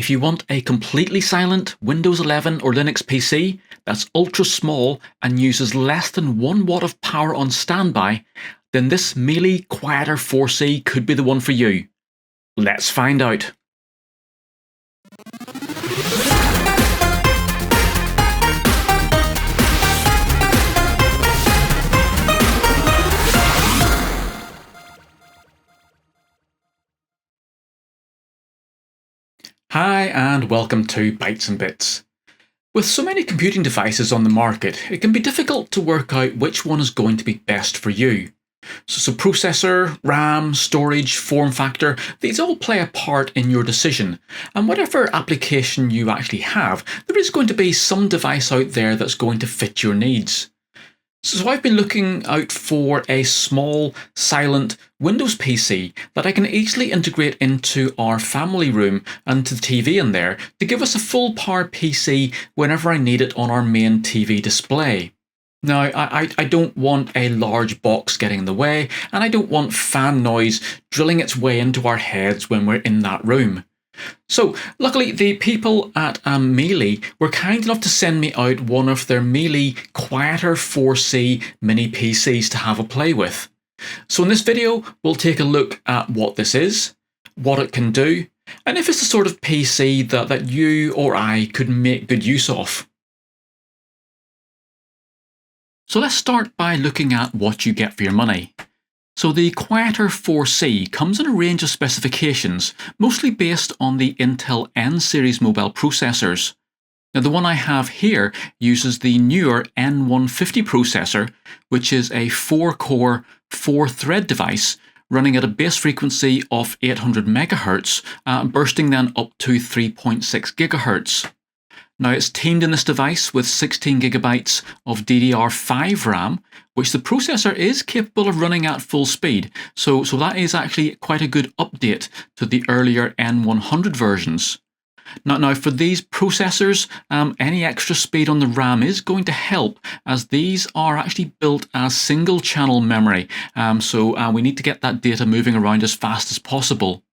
If you want a completely silent Windows 11 or Linux PC that's ultra small and uses less than 1 watt of power on standby, then this MeLE Quieter 4C could be the one for you. Let's find out. Hi and welcome to Bytes and Bits. With so many computing devices on the market, it can be difficult to work out which one is going to be best for you. So processor, RAM, storage, form factor, these all play a part in your decision. And whatever application you actually have, there is going to be some device out there that's going to fit your needs. So I've been looking out for a small, silent Windows PC that I can easily integrate into our family room and to the TV in there to give us a full power PC whenever I need it on our main TV display. Now, I don't want a large box getting in the way, and I don't want fan noise drilling its way into our heads when we're in that room. So, luckily, the people at MeLE were kind enough to send me out one of their MeLE Quieter 4C mini PCs to have a play with. So in this video, we'll take a look at what this is, what it can do, and if it's the sort of PC that you or I could make good use of. So let's start by looking at what you get for your money. So the Quieter 4C comes in a range of specifications, mostly based on the Intel N series mobile processors. Now the one I have here uses the newer N150 processor, which is a 4-core, 4-thread device running at a base frequency of 800 MHz, bursting then up to 3.6 GHz. Now it's teamed in this device with 16GB of DDR5 RAM, which the processor is capable of running at full speed, so that is actually quite a good update to the earlier N100 versions. Now for these processors, any extra speed on the RAM is going to help, as these are actually built as single channel memory, so we need to get that data moving around as fast as possible.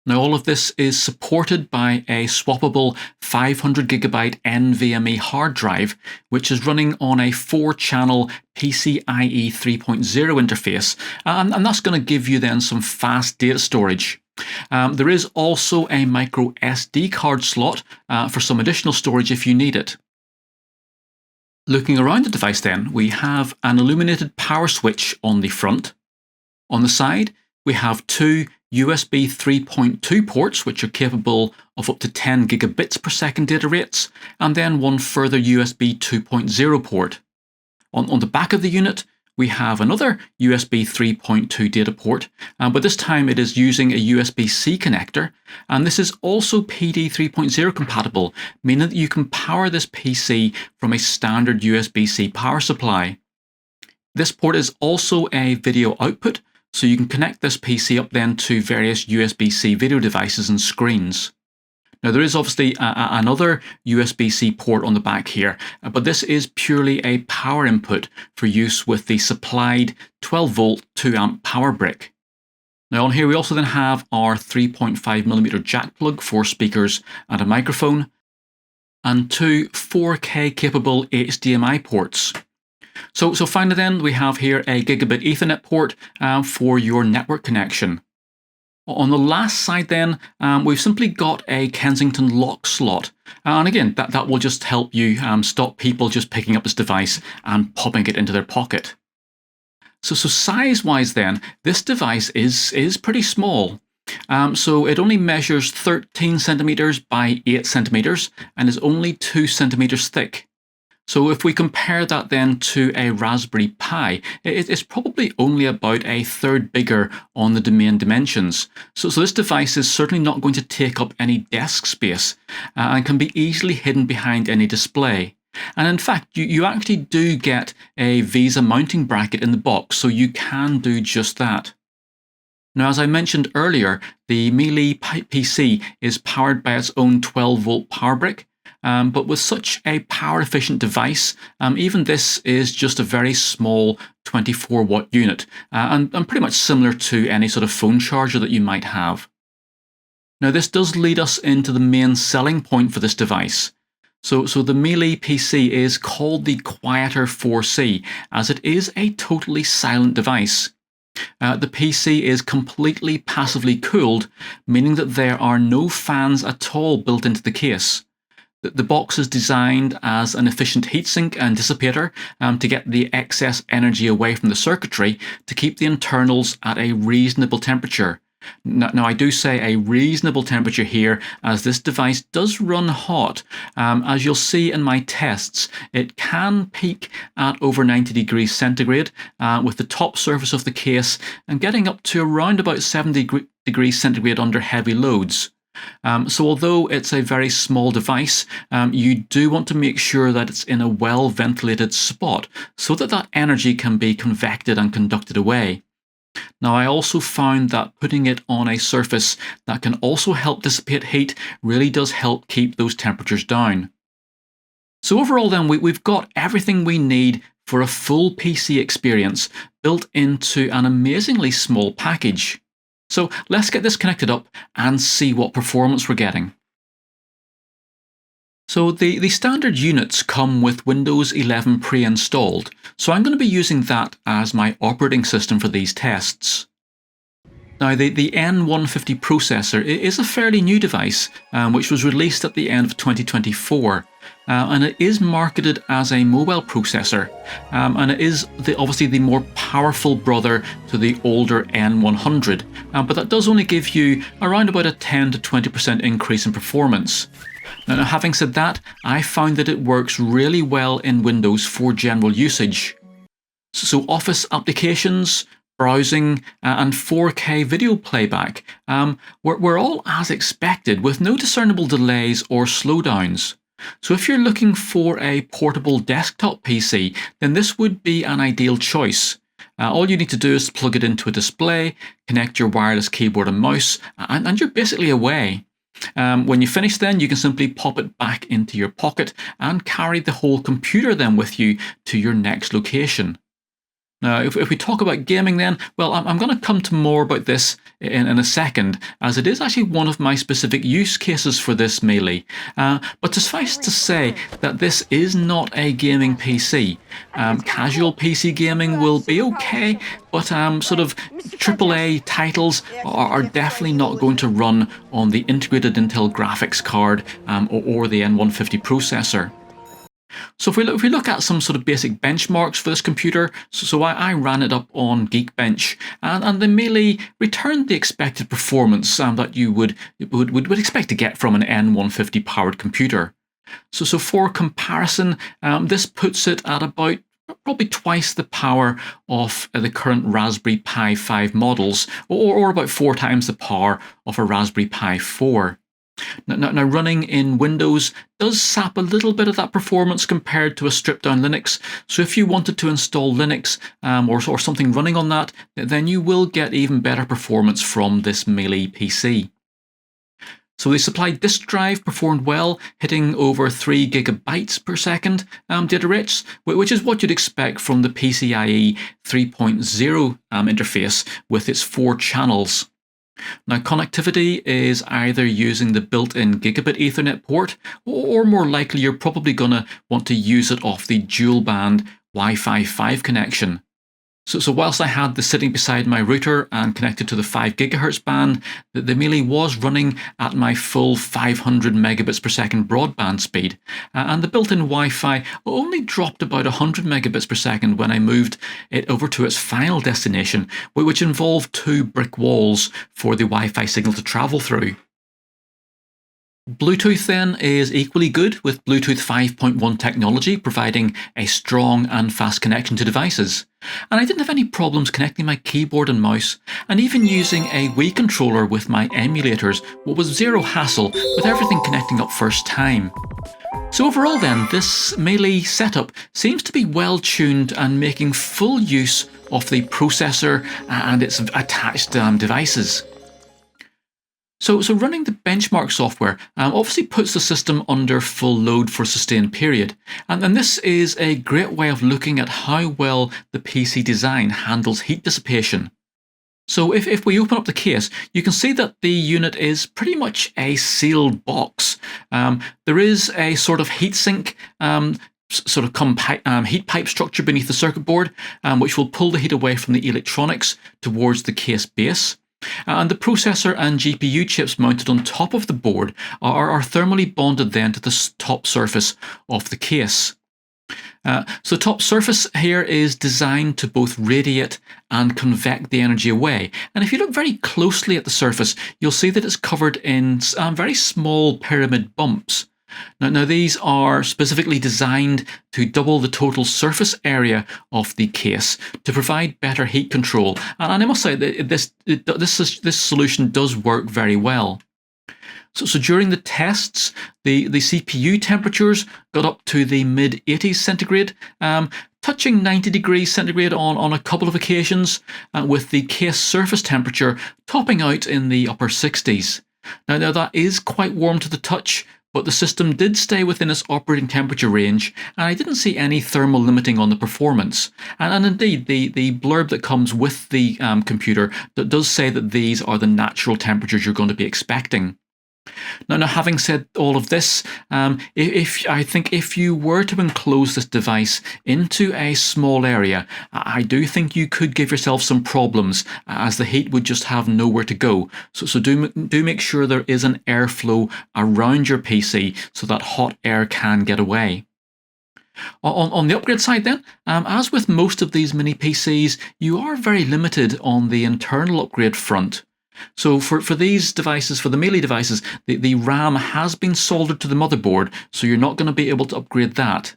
Now all of this is supported by a swappable 500GB NVMe hard drive, which is running on a 4-channel PCIe 3.0 interface, and that's going to give you then some fast data storage. There is also a micro SD card slot for some additional storage if you need it. Looking around the device then, we have an illuminated power switch on the front. On the side, we have 2 USB 3.2 ports, which are capable of up to 10 gigabits per second data rates, and then one further USB 2.0 port. On the back of the unit, we have another USB 3.2 data port, but this time it is using a USB-C connector, and this is also PD 3.0 compatible, meaning that you can power this PC from a standard USB-C power supply. This port is also a video output, so you can connect this PC up then to various USB-C video devices and screens. Now there is obviously another USB-C port on the back here, but this is purely a power input for use with the supplied 12V 2A power brick. Now on here we also then have our 3.5mm jack plug for speakers and a microphone, and 2 4K capable HDMI ports. So finally then, we have here a gigabit Ethernet port for your network connection. On the last side then, we've simply got a Kensington lock slot. And again, that will just help you stop people just picking up this device and popping it into their pocket. So size-wise then, this device is pretty small. So it only measures 13 centimeters by 8 centimeters and is only 2 centimeters thick. So if we compare that then to a Raspberry Pi, it's probably only about a third bigger on the domain dimensions. So this device is certainly not going to take up any desk space and can be easily hidden behind any display. And in fact, you actually do get a VESA mounting bracket in the box, so you can do just that. Now, as I mentioned earlier, the MeLE PC is powered by its own 12V power brick. But with such a power-efficient device, even this is just a very small 24-watt unit, and pretty much similar to any sort of phone charger that you might have. Now this does lead us into the main selling point for this device. So the MeLE PC is called the Quieter 4C as it is a totally silent device. The PC is completely passively cooled, meaning that there are no fans at all built into the case. The box is designed as an efficient heatsink and dissipator to get the excess energy away from the circuitry to keep the internals at a reasonable temperature. Now I do say a reasonable temperature here, as this device does run hot. As you'll see in my tests, it can peak at over 90 degrees centigrade with the top surface of the case and getting up to around about 70 degrees centigrade under heavy loads. So although it's a very small device, you do want to make sure that it's in a well ventilated spot so that that energy can be convected and conducted away. Now I also found that putting it on a surface that can also help dissipate heat really does help keep those temperatures down. So overall then, we've got everything we need for a full PC experience built into an amazingly small package. So let's get this connected up and see what performance we're getting. So the standard units come with Windows 11 pre-installed, so I'm going to be using that as my operating system for these tests. Now the N150 processor is a fairly new device, which was released at the end of 2024, and it is marketed as a mobile processor, and it is obviously the more powerful brother to the older N100, but that does only give you around about a 10 to 20% increase in performance. Now having said that, I found that it works really well in Windows for general usage. So Office applications, browsing and 4K video playback were all as expected, with no discernible delays or slowdowns. So if you're looking for a portable desktop PC, then this would be an ideal choice. All you need to do is plug it into a display, connect your wireless keyboard and mouse, and you're basically away. When you finish then, you can simply pop it back into your pocket and carry the whole computer then with you to your next location. Now, if we talk about gaming then, well, I'm going to come to more about this in a second, as it is actually one of my specific use cases for this MeLE. But suffice to say that this is not a gaming PC. Casual PC gaming will be okay, but sort of AAA titles are definitely not going to run on the integrated Intel graphics card or the N150 processor. So if we look at some sort of basic benchmarks for this computer, so I ran it up on Geekbench, and the MeLE returned the expected performance that you would expect to get from an N150 powered computer. So for comparison, this puts it at about probably twice the power of the current Raspberry Pi 5 models, or about 4 times the power of a Raspberry Pi 4. Now running in Windows does sap a little bit of that performance compared to a stripped down Linux, so if you wanted to install Linux or something running on that, then you will get even better performance from this MeLE PC. So the supplied disk drive performed well, hitting over 3 gigabytes per second data rates, which is what you'd expect from the PCIe 3.0 interface with its 4 channels. Now connectivity is either using the built-in gigabit Ethernet port, or more likely you're probably going to want to use it off the dual-band Wi-Fi 5 connection. So whilst I had this sitting beside my router and connected to the 5 GHz band, the MeLE was running at my full 500 megabits per second broadband speed, and the built-in Wi-Fi only dropped about 100 megabits per second when I moved it over to its final destination, which involved 2 brick walls for the Wi-Fi signal to travel through. Bluetooth then is equally good, with Bluetooth 5.1 technology providing a strong and fast connection to devices. And I didn't have any problems connecting my keyboard and mouse, and even using a Wii controller with my emulators was zero hassle, with everything connecting up first time. So overall then, this MeLE setup seems to be well tuned and making full use of the processor and its attached devices. So running the benchmark software obviously puts the system under full load for a sustained period, and this is a great way of looking at how well the PC design handles heat dissipation. So if we open up the case, you can see that the unit is pretty much a sealed box. There is a sort of heatsink heat pipe structure beneath the circuit board, which will pull the heat away from the electronics towards the case base. And the processor and GPU chips mounted on top of the board are thermally bonded then to the top surface of the case. So top surface here is designed to both radiate and convect the energy away. And if you look very closely at the surface, you'll see that it's covered in very small pyramid bumps. Now these are specifically designed to double the total surface area of the case to provide better heat control. And I must say that this solution does work very well. So during the tests, the CPU temperatures got up to the mid-80s centigrade, touching 90 degrees centigrade on a couple of occasions, with the case surface temperature topping out in the upper 60s. Now that is quite warm to the touch, but the system did stay within its operating temperature range, and I didn't see any thermal limiting on the performance. And indeed, the blurb that comes with the computer that does say that these are the natural temperatures you're going to be expecting. Now, having said all of this, I think if you were to enclose this device into a small area, I do think you could give yourself some problems, as the heat would just have nowhere to go. So do make sure there is an airflow around your PC so that hot air can get away. On the upgrade side then, as with most of these mini PCs, you are very limited on the internal upgrade front. So for these devices, for the MeLE devices, the RAM has been soldered to the motherboard, so you're not going to be able to upgrade that.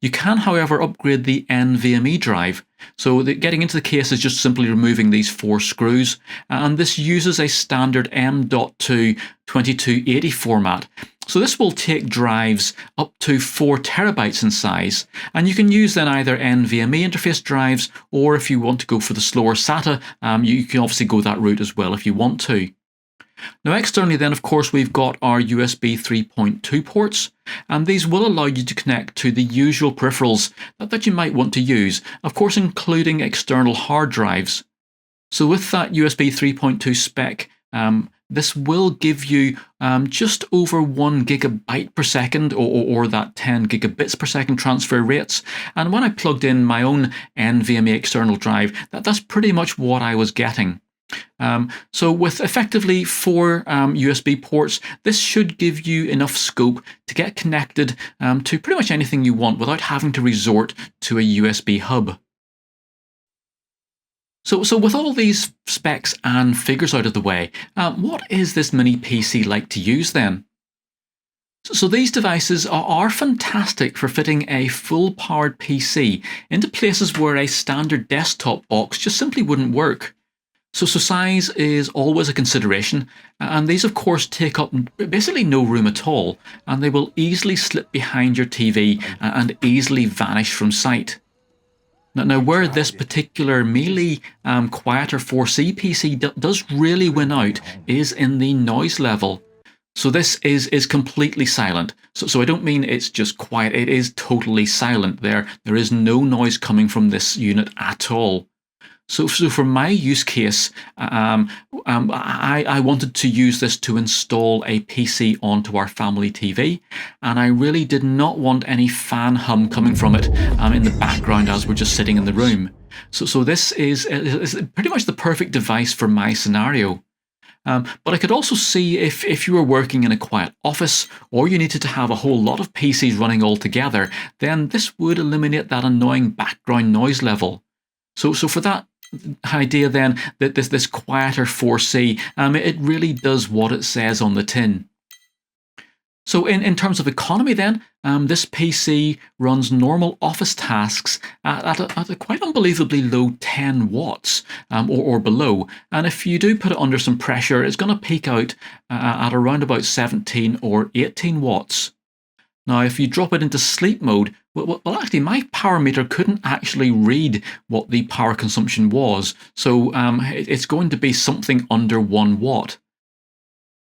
You can, however, upgrade the NVMe drive. So getting into the case is just simply removing these 4 screws, and this uses a standard M.2 2280 format. So this will take drives up to 4 terabytes in size, and you can use then either NVMe interface drives, or if you want to go for the slower SATA, you can obviously go that route as well if you want to. Now externally then, of course, we've got our USB 3.2 ports, and these will allow you to connect to the usual peripherals that you might want to use, of course including external hard drives. So with that USB 3.2 spec, this will give you just over 1 gigabyte per second, or that 10 gigabits per second transfer rates. And when I plugged in my own NVMe external drive, that's pretty much what I was getting. So with effectively 4 USB ports, this should give you enough scope to get connected to pretty much anything you want without having to resort to a USB hub. So with all these specs and figures out of the way, what is this mini PC like to use then? So these devices are fantastic for fitting a full-powered PC into places where a standard desktop box just simply wouldn't work. So size is always a consideration, and these of course take up basically no room at all, and they will easily slip behind your TV and easily vanish from sight. Now where this particular MeLE Quieter 4C PC does really win out is in the noise level. So this is completely silent. So I don't mean it's just quiet, it is totally silent. There is no noise coming from this unit at all. So for my use case, I wanted to use this to install a PC onto our family TV, and I really did not want any fan hum coming from it in the background as we're just sitting in the room. So this is pretty much the perfect device for my scenario. But I could also see if you were working in a quiet office, or you needed to have a whole lot of PCs running all together, then this would eliminate that annoying background noise level. So for that idea then, that this Quieter 4C, it really does what it says on the tin. So in terms of economy then, this PC runs normal office tasks at a quite unbelievably low 10 watts or below, and if you do put it under some pressure, it's going to peak out at around about 17 or 18 watts. Now if you drop it into sleep mode, well actually my power meter couldn't actually read what the power consumption was, so it's going to be something under 1 watt.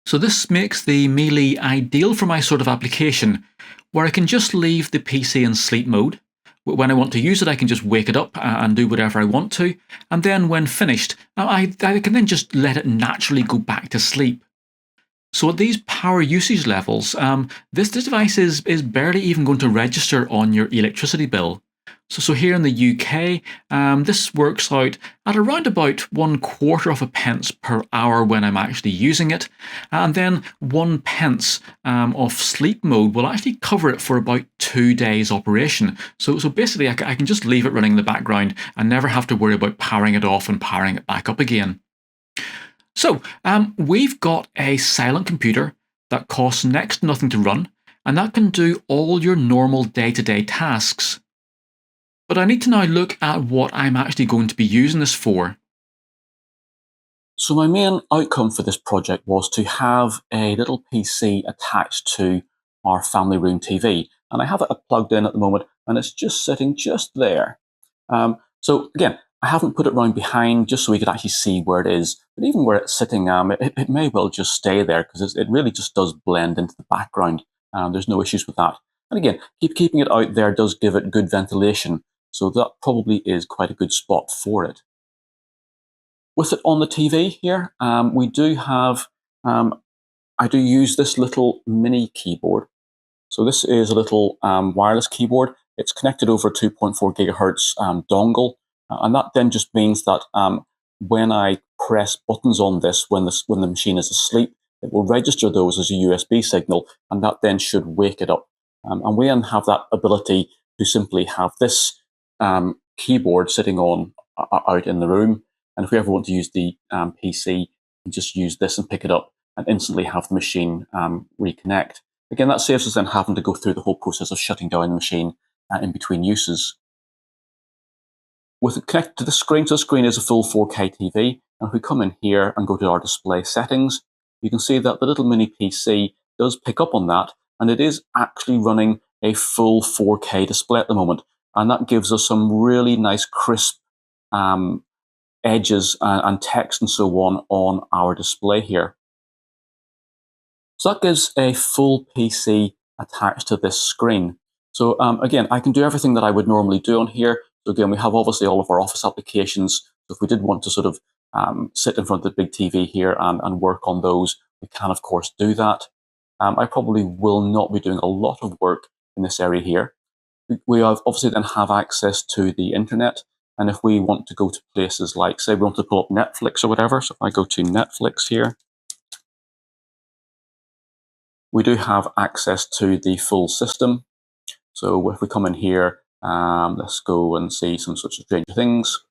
So this makes the MeLE ideal for my sort of application, where I can just leave the PC in sleep mode, When I want to use it, I can just wake it up and do whatever I want to. And then when finished, I can then just let it naturally go back to sleep. So at these power usage levels, this device is barely even going to register on your electricity bill. So here in the UK, this works out at around about 1/4 of a pence per hour when I'm actually using it. And then 1 pence of sleep mode will actually cover it for about 2 days operation. So basically I can just leave it running in the background and never have to worry about powering it off and powering it back up again. So we've got a silent computer that costs next to nothing to run, and that can do all your normal day-to-day tasks. But I need to now look at what I'm actually going to be using this for. So my main outcome for this project was to have a little PC attached to our family room TV. And I have it plugged in at the moment, and it's just sitting just there. So again, I haven't put it round behind just so we could actually see where it is. But even where it's sitting, it may well just stay there because it really just does blend into the background. There's no issues with that. And again, keeping it out there does give it good ventilation. So that probably is quite a good spot for it. With it on the TV here, we do have, I do use this little mini keyboard. So this is a little wireless keyboard. It's connected over a 2.4 gigahertz dongle. And that then just means that when I press buttons on this, when the machine is asleep, it will register those as a USB signal, and that then should wake it up. And we then have that ability to simply have this keyboard sitting on out in the room. And if we ever want to use the PC, we just use this and pick it up and instantly have the machine reconnect. Again, that saves us then having to go through the whole process of shutting down the machine in between uses. With it connected to the screen, so the screen is a full 4K TV. And if we come in here and go to our display settings, you can see that the little mini PC does pick up on that, and it is actually running a full 4K display at the moment. And that gives us some really nice crisp edges and text and so on our display here. So that gives a full PC attached to this screen. So again, I can do everything that I would normally do on here. So again, we have obviously all of our office applications. So if we did want to sort of sit in front of the big TV here and work on those, we can of course do that. I probably will not be doing a lot of work in this area here. We obviously then have access to the internet. And if we want to go to places like, say we want to pull up Netflix or whatever, so if I go to Netflix here, we do have access to the full system. So if we come in here, let's go and see some such Stranger Things.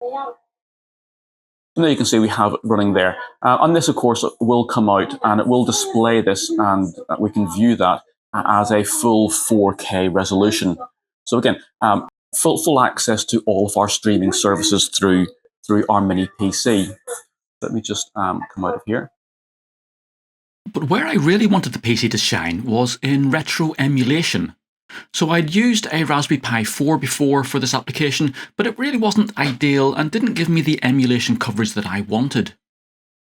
And there you can see we have it running there. And this, of course, will come out and it will display this, and we can view that as a full 4K resolution. So again, full access to all of our streaming services through our mini PC. Let me just come out of here. But where I really wanted the PC to shine was in retro emulation. So I'd used a Raspberry Pi 4 before for this application, but it really wasn't ideal and didn't give me the emulation coverage that I wanted.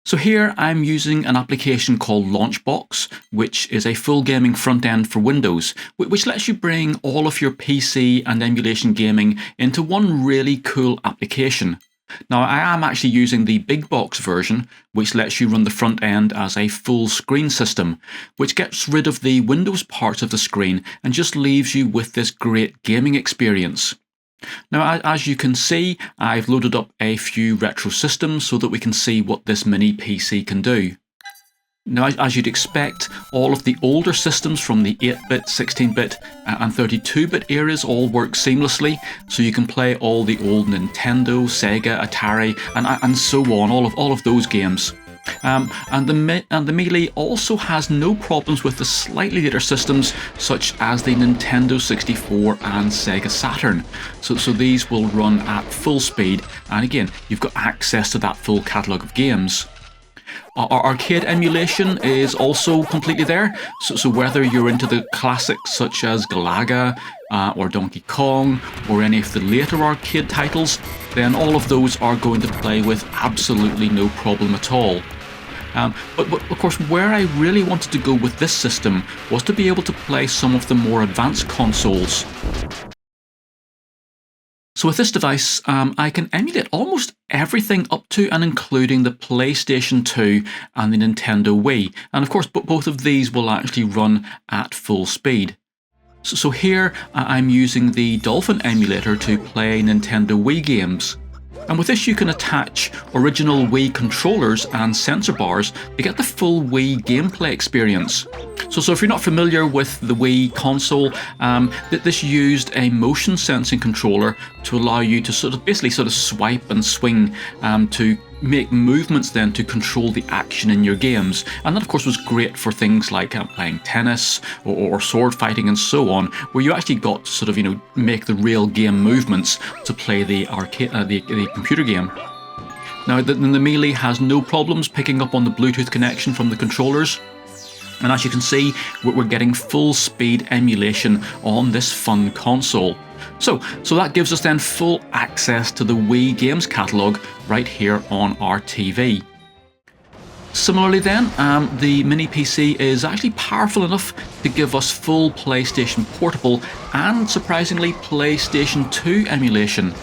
So here I'm using an application called Launchbox, which is a full gaming front end for Windows, which lets you bring all of your PC and emulation gaming into one really cool application. Now I am actually using the big box version, which lets you run the front end as a full screen system, which gets rid of the Windows parts of the screen and just leaves you with this great gaming experience. Now, as you can see, I've loaded up a few retro systems so that we can see what this mini PC can do. Now, as you'd expect, all of the older systems from the 8-bit, 16-bit and 32-bit eras all work seamlessly, so you can play all the old Nintendo, Sega, Atari and so on, all of those games. And the MeLE also has no problems with the slightly later systems such as the Nintendo 64 and Sega Saturn. So these will run at full speed, and again, you've got access to that full catalogue of games. Our arcade emulation is also completely there, so whether you're into the classics such as Galaga or Donkey Kong or any of the later arcade titles, then all of those are going to play with absolutely no problem at all. But of course, where I really wanted to go with this system was to be able to play some of the more advanced consoles. So with this device, I can emulate almost everything up to and including the PlayStation 2 and the Nintendo Wii. And of course, both of these will actually run at full speed. So here I'm using the Dolphin emulator to play Nintendo Wii games. And with this you can attach original Wii controllers and sensor bars to get the full Wii gameplay experience. So if you're not familiar with the Wii console, this used a motion sensing controller to allow you to basically swipe and swing to make movements then to control the action in your games. And that of course was great for things like playing tennis or sword fighting and so on, where you actually got to make the real game movements to play the computer game. Now the MeLE has no problems picking up on the Bluetooth connection from the controllers. And as you can see, we're getting full speed emulation on this fun console. So that gives us then full access to the Wii games catalogue right here on our TV. Similarly then, the mini PC is actually powerful enough to give us full PlayStation Portable and, surprisingly, PlayStation 2 emulation.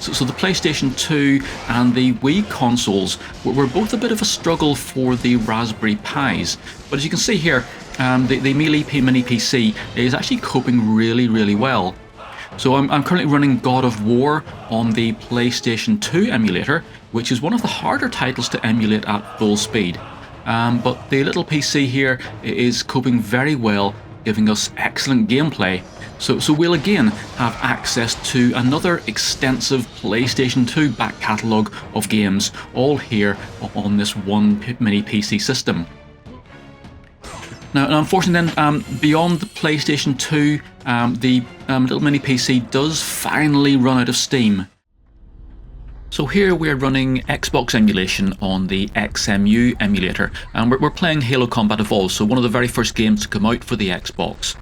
So the PlayStation 2 and the Wii consoles were both a bit of a struggle for the Raspberry Pis. But as you can see here, the MeLE Mini PC is actually coping really, really well. So I'm currently running God of War on the PlayStation 2 emulator, which is one of the harder titles to emulate at full speed. But the little PC here is coping very well, giving us excellent gameplay. So we'll again have access to another extensive PlayStation 2 back catalogue of games, all here on this one mini PC system. Now unfortunately then, beyond the PlayStation 2, the little mini PC does finally run out of steam. So here we're running Xbox emulation on the XMU emulator, and we're playing Halo Combat Evolved, so one of the very first games to come out for the Xbox.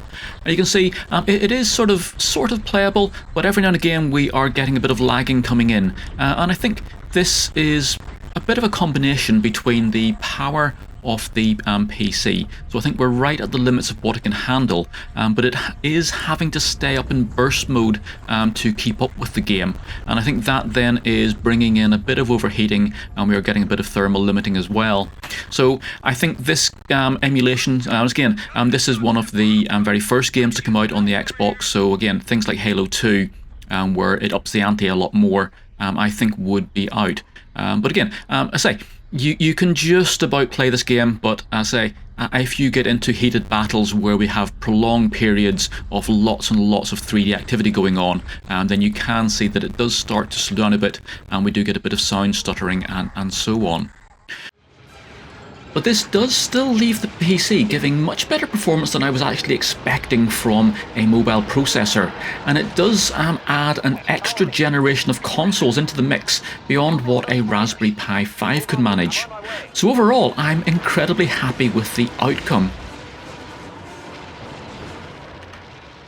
And you can see it is sort of playable, but every now and again we are getting a bit of lagging coming in. And I think this is a bit of a combination between the power of the PC. So I think we're right at the limits of what it can handle, but it is having to stay up in burst mode to keep up with the game. And I think that then is bringing in a bit of overheating, and we are getting a bit of thermal limiting as well. So I think this emulation, again, this is one of the very first games to come out on the Xbox. So again, things like Halo 2, where it ups the ante a lot more, I think would be out. But again, I say, you can just about play this game, but I say, if you get into heated battles where we have prolonged periods of lots and lots of 3D activity going on, then you can see that it does start to slow down a bit, and we do get a bit of sound stuttering and so on. But this does still leave the PC giving much better performance than I was actually expecting from a mobile processor, and it does add an extra generation of consoles into the mix beyond what a Raspberry Pi 5 could manage. So overall, I'm incredibly happy with the outcome.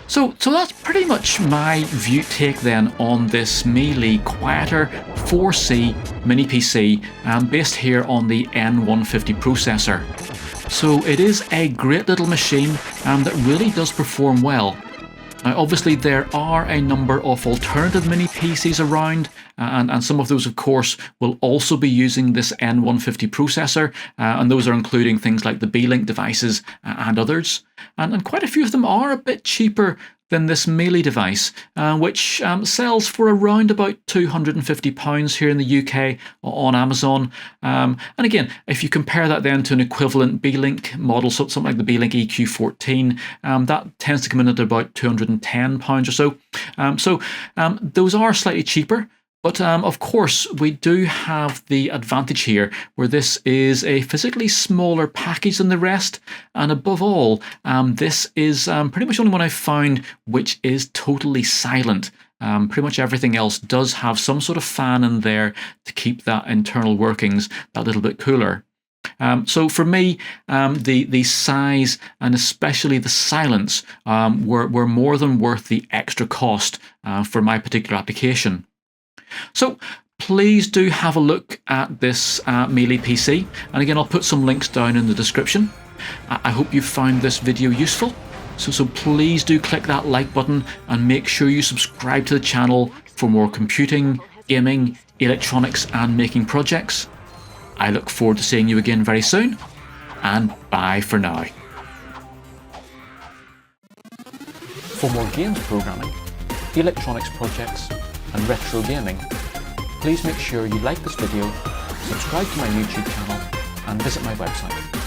So that's pretty much my take then on this MeLE Quieter 4C mini PC based here on the N150 processor. So it is a great little machine that really does perform well. Now obviously there are a number of alternative mini PCs around, and some of those of course will also be using this N150 processor, and those are including things like the Beelink devices and others. And quite a few of them are a bit cheaper than this MeLE device, which sells for around about £250 here in the UK on Amazon. And again, if you compare that then to an equivalent Beelink model, so something like the Beelink EQ14, that tends to come in at about £210 or so. Those are slightly cheaper. But of course, we do have the advantage here where this is a physically smaller package than the rest. And above all, this is pretty much the only one I've found which is totally silent. Pretty much everything else does have some sort of fan in there to keep that internal workings that little bit cooler. So for me, the size and especially the silence were more than worth the extra cost for my particular application. So please do have a look at this MeLE PC, and again I'll put some links down in the description. I hope you found this video useful, so please do click that like button and make sure you subscribe to the channel for more computing, gaming, electronics and making projects. I look forward to seeing you again very soon, and bye for now. For more games programming, electronics projects and retro gaming, please make sure you like this video, subscribe to my YouTube channel and visit my website.